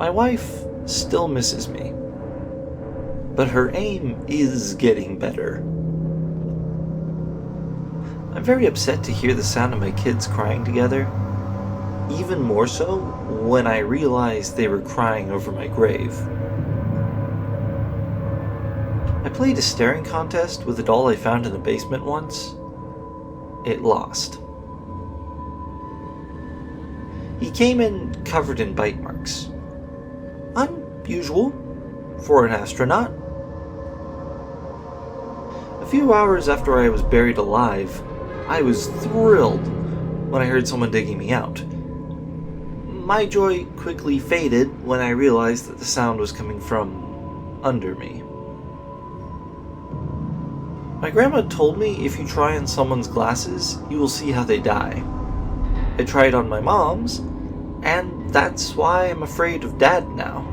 My wife still misses me, but her aim is getting better. I'm very upset to hear the sound of my kids crying together, even more so when I realized they were crying over my grave. I played a staring contest with a doll I found in the basement once. It lost. He came in covered in bite marks. Unusual for an astronaut. A few hours after I was buried alive, I was thrilled when I heard someone digging me out. My joy quickly faded when I realized that the sound was coming from under me. My grandma told me if you try on someone's glasses, you will see how they die. I tried on my mom's, and that's why I'm afraid of Dad now.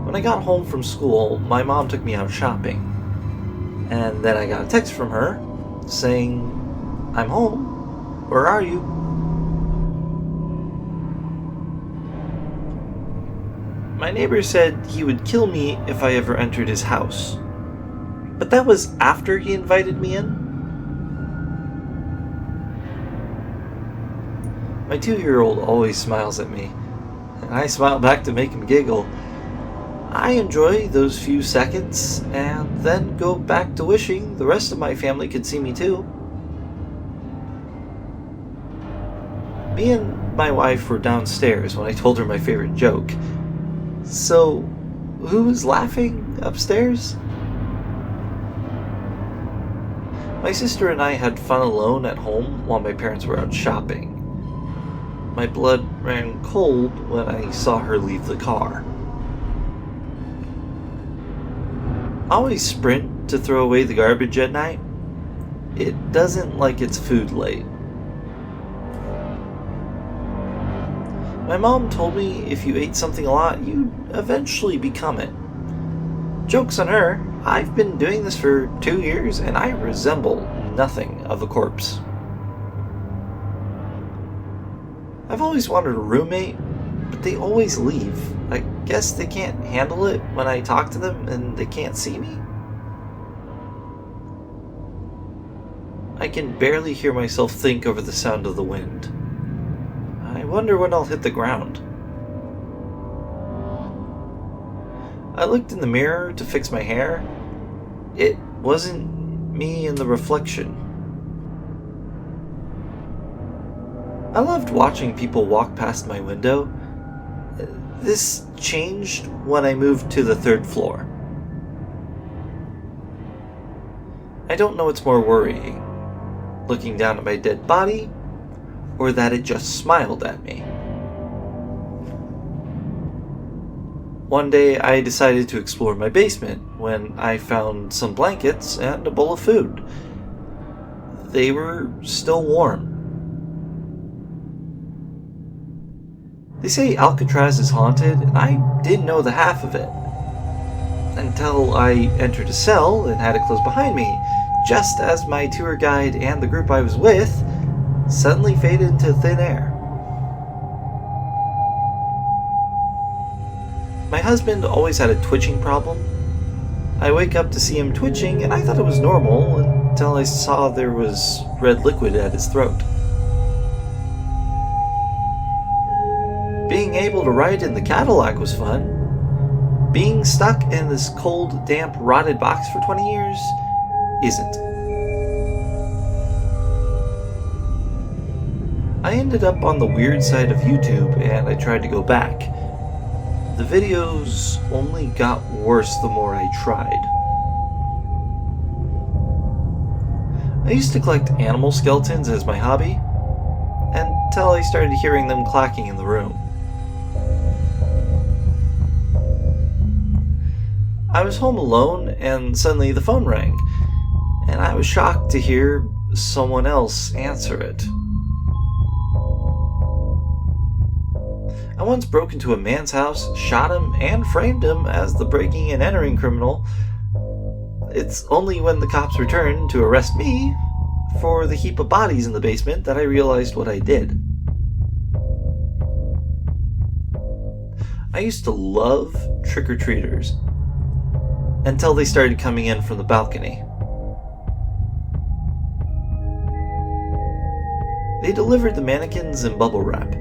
When I got home from school, my mom took me out shopping. And then I got a text from her saying, "I'm home. Where are you?" My neighbor said he would kill me if I ever entered his house. But that was after he invited me in. My 2-year-old always smiles at me, and I smile back to make him giggle. I enjoy those few seconds, and then go back to wishing the rest of my family could see me too. Me and my wife were downstairs when I told her my favorite joke. So, who was laughing upstairs? My sister and I had fun alone at home while my parents were out shopping. My blood ran cold when I saw her leave the car. I always sprint to throw away the garbage at night. It doesn't like its food late. My mom told me if you ate something a lot, you'd eventually become it. Joke's on her, I've been doing this for 2 years and I resemble nothing of a corpse. I've always wanted a roommate, but they always leave. I guess they can't handle it when I talk to them and they can't see me. I can barely hear myself think over the sound of the wind. I wonder when I'll hit the ground. I looked in the mirror to fix my hair. It wasn't me in the reflection. I loved watching people walk past my window. This changed when I moved to the 3rd floor. I don't know what's more worrying, looking down at my dead body, or that it just smiled at me. One day I decided to explore my basement when I found some blankets and a bowl of food. They were still warm. They say Alcatraz is haunted, and I didn't know the half of it. Until I entered a cell and had it close behind me, just as my tour guide and the group I was with suddenly faded into thin air. My husband always had a twitching problem. I wake up to see him twitching, and I thought it was normal until I saw there was red liquid at his throat. Being able to ride in the Cadillac was fun. Being stuck in this cold, damp, rotted box for 20 years isn't. I ended up on the weird side of YouTube and I tried to go back. The videos only got worse the more I tried. I used to collect animal skeletons as my hobby, until I started hearing them clacking in the room. I was home alone and suddenly the phone rang, and I was shocked to hear someone else answer it. I once broke into a man's house, shot him, and framed him as the breaking and entering criminal. It's only when the cops returned to arrest me for the heap of bodies in the basement that I realized what I did. I used to love trick-or-treaters until they started coming in from the balcony. They delivered the mannequins and bubble wrap.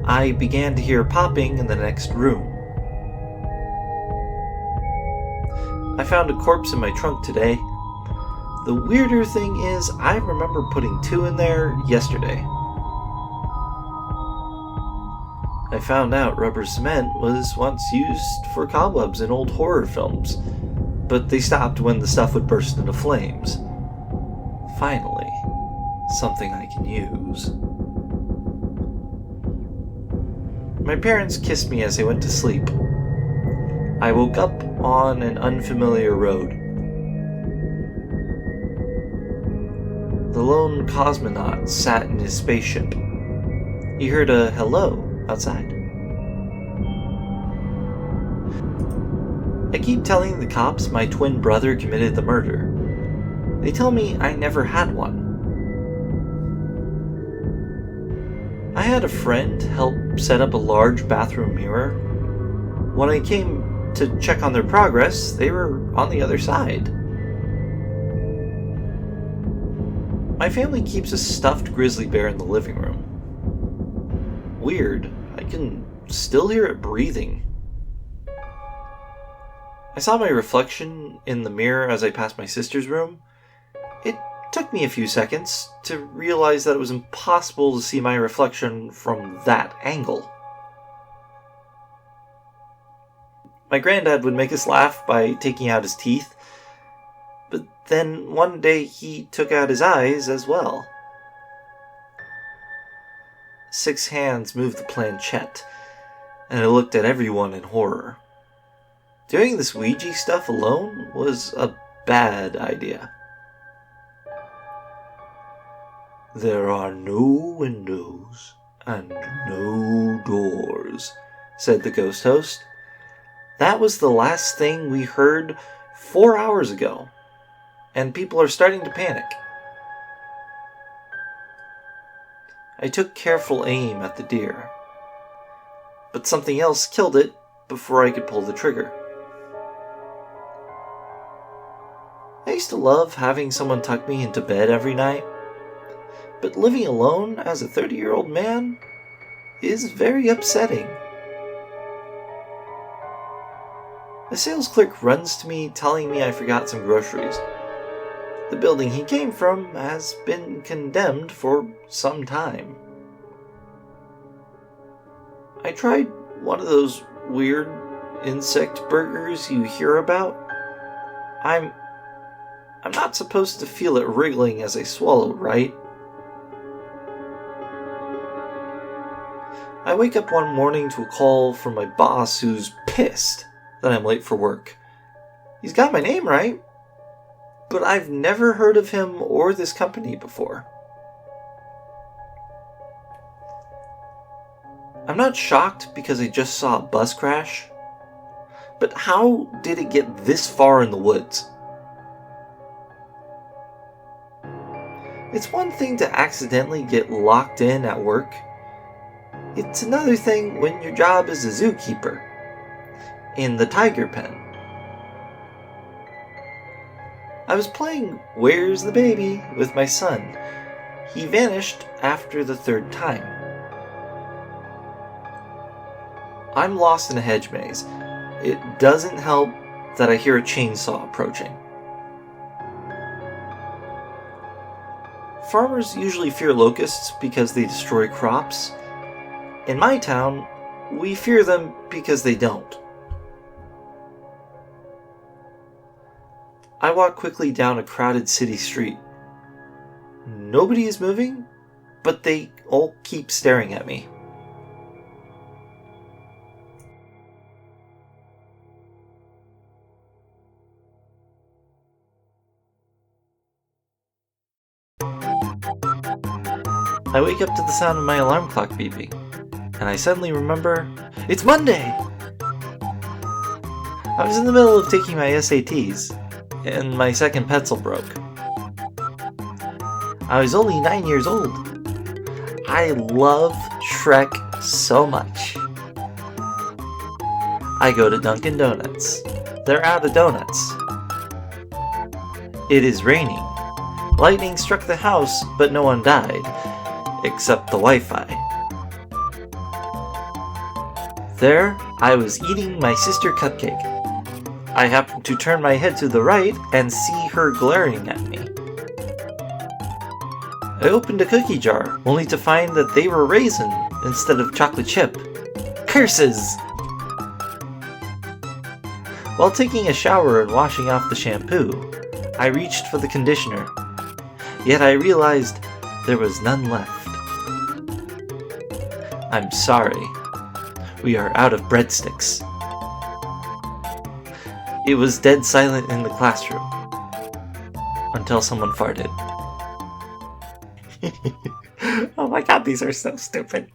I began to hear popping in the next room. I found a corpse in my trunk today. The weirder thing is, I remember putting 2 in there yesterday. I found out rubber cement was once used for cobwebs in old horror films, but they stopped when the stuff would burst into flames. Finally, something I can use. My parents kissed me as they went to sleep. I woke up on an unfamiliar road. The lone cosmonaut sat in his spaceship. He heard a hello outside. I keep telling the cops my twin brother committed the murder. They tell me I never had one. I had a friend help set up a large bathroom mirror. When I came to check on their progress, they were on the other side. My family keeps a stuffed grizzly bear in the living room. Weird, I can still hear it breathing. I saw my reflection in the mirror as I passed my sister's room. It took me a few seconds to realize that it was impossible to see my reflection from that angle. My granddad would make us laugh by taking out his teeth, but then one day he took out his eyes as well. 6 hands moved the planchette, and I looked at everyone in horror. Doing this Ouija stuff alone was a bad idea. "There are no windows and no doors," said the ghost host. That was the last thing we heard 4 hours ago, and people are starting to panic. I took careful aim at the deer, but something else killed it before I could pull the trigger. I used to love having someone tuck me into bed every night, but living alone as a 30-year-old man is very upsetting. The sales clerk runs to me telling me I forgot some groceries. The building he came from has been condemned for some time. I tried one of those weird insect burgers you hear about. I'm not supposed to feel it wriggling as I swallow, right? I wake up one morning to a call from my boss who's pissed that I'm late for work. He's got my name right, but I've never heard of him or this company before. I'm not shocked because I just saw a bus crash, but how did it get this far in the woods? It's one thing to accidentally get locked in at work. It's another thing when your job is a zookeeper in the tiger pen. I was playing Where's the Baby with my son. He vanished after the 3rd time. I'm lost in a hedge maze. It doesn't help that I hear a chainsaw approaching. Farmers usually fear locusts because they destroy crops. In my town, we fear them because they don't. I walk quickly down a crowded city street. Nobody is moving, but they all keep staring at me. I wake up to the sound of my alarm clock beeping, and I suddenly remember, it's Monday! I was in the middle of taking my SATs, and my second pencil broke. I was only 9 years old. I love Shrek so much. I go to Dunkin' Donuts. They're out of donuts. It is raining. Lightning struck the house, but no one died, except the Wi-Fi. There, I was eating my sister cupcake. I happened to turn my head to the right and see her glaring at me. I opened a cookie jar, only to find that they were raisin instead of chocolate chip. Curses! While taking a shower and washing off the shampoo, I reached for the conditioner. Yet I realized there was none left. I'm sorry. We are out of breadsticks. It was dead silent in the classroom. Until someone farted. Oh my god, these are so stupid.